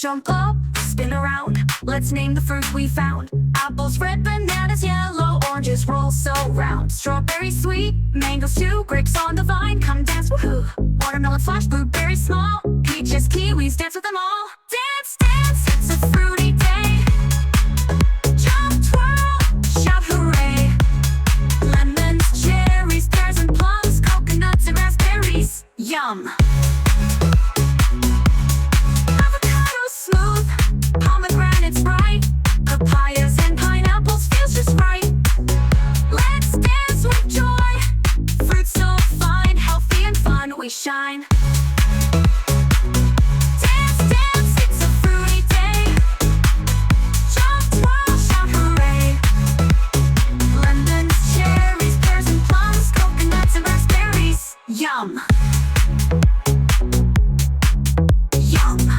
Jump up, spin around, let's name the fruit we found. Apples red, bananas yellow, oranges roll so round. Strawberry sweet, mangoes too, grapes on the vine, come dance, woohoo. Watermelon flash, blueberry small, peaches, kiwis, dance with them all. Dance, dance, it's a fruity day. Jump, twirl, shout hooray. Lemons, cherries, pears and plums, coconuts and raspberries, yum. Smooth, pomegranates bright, papayas and pineapples feels just right. Let's dance with joy, fruits so fine, healthy and fun we shine. Dance, dance, it's a fruity day. Jump, twirl, shout hooray. Lemons, cherries, pears and plums, coconuts and raspberries, yum. Yum.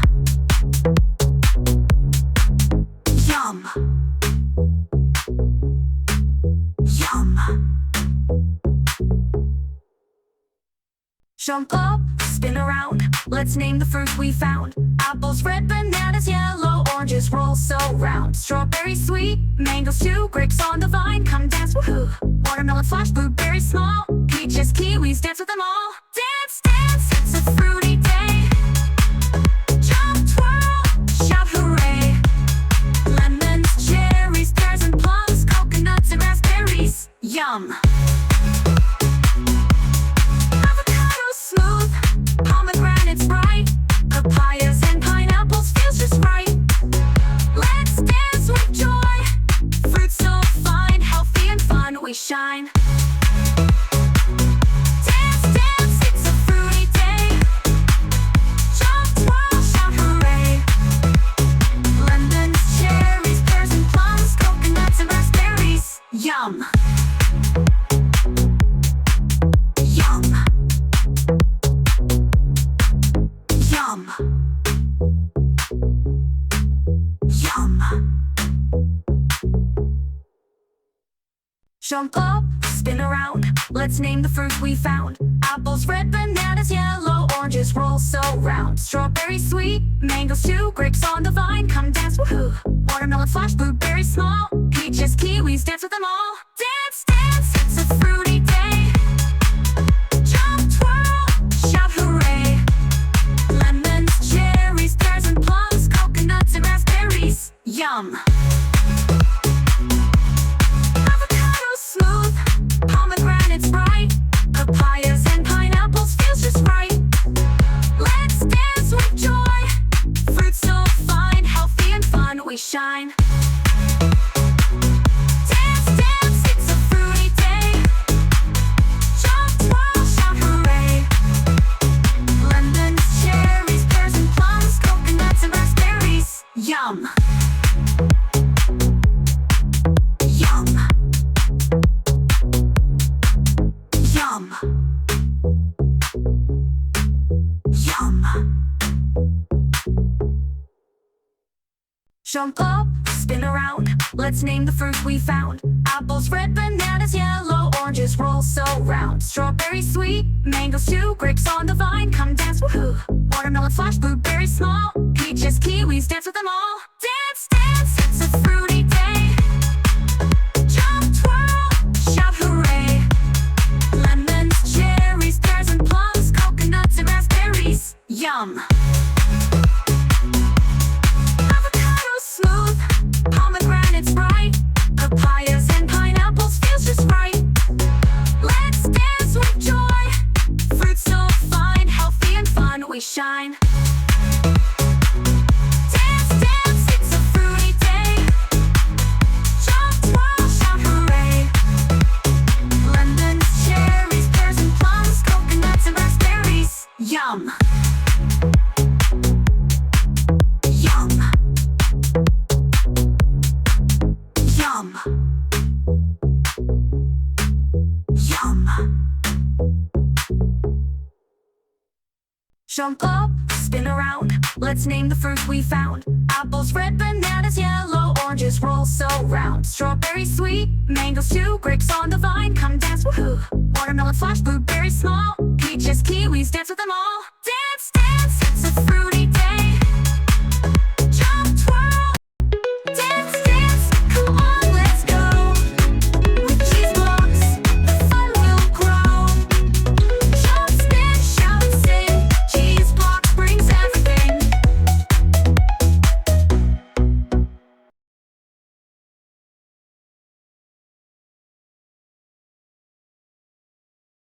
Jump up, spin around, let's name the fruit we found. Apples red, bananas yellow, oranges roll so round. Strawberry sweet, mangoes too, grapes on the vine, come dance, woohoo. Watermelon flash, blueberry small, peaches, kiwis, dance with them all. Dance, dance, it's a fruity day. Jump, twirl, shout hooray. Lemons, cherries, pears and plums, coconuts and raspberries, yum. Avocado smooth, pomegranates bright, papayas and pineapples feels just right. Let's dance with joy, fruits so fine, healthy and fun we shine. Dance, dance, it's a fruity day. Jump, twirl, shout hooray. Lemons, cherries, pears and plums, coconuts and raspberries, yum. Yum. Yum. Yum. Jump up, spin around, let's name the fruit we found. Apples red, bananas yellow, oranges roll so round. Strawberry sweet, mangoes too, grapes on the vine, come dance, woohoo. Watermelon flash, blueberry small, peaches, kiwis, dance with them all. Dance, dance, it's a fruity day. Jump, twirl, shout hooray. Lemons, cherries, pears and plums, coconuts and raspberries, yum. Avocado smooth, pomegranates bright, papayas and pineapples feels just right. Let's dance with joy, fruits so fine, healthy and fun we shine. Dance, dance, it's a fruity day. Jump, twirl, shout hooray. Lemons, cherries, pears and plums, coconuts and raspberries, yum. Yum. Yum. Yum. Jump up, spin around, let's name the fruit we found. Apples red, bananas yellow, oranges roll so round. Strawberry sweet, mangoes too, grapes on the vine, come dance, woohoo. Watermelon flash, blueberry small, peaches, kiwis, dance with them all. Dance, dance, it's a fruity day. Jump, twirl, shout hooray. Lemons, cherries, pears and plums, coconuts and raspberries, yum. Avocado smooth, pomegranates bright, papayas and pineapples feels just right. Let's dance with joy, fruits so fine, healthy and fun we shine. Dance, dance, it's a fruity day. Jump, twirl, shout hooray. Lemons, cherries, pears and plums, coconuts and raspberries, yum. Yum. Yum. Yum. Jump up, spin around, let's name the fruit we found. Apples red, bananas yellow, oranges roll so round. Strawberry sweet, mangoes too, grapes on the vine, come dance, woohoo. Watermelon flash, blueberry small, peaches, kiwis, dance with them all. Dance, dance, it's a fruit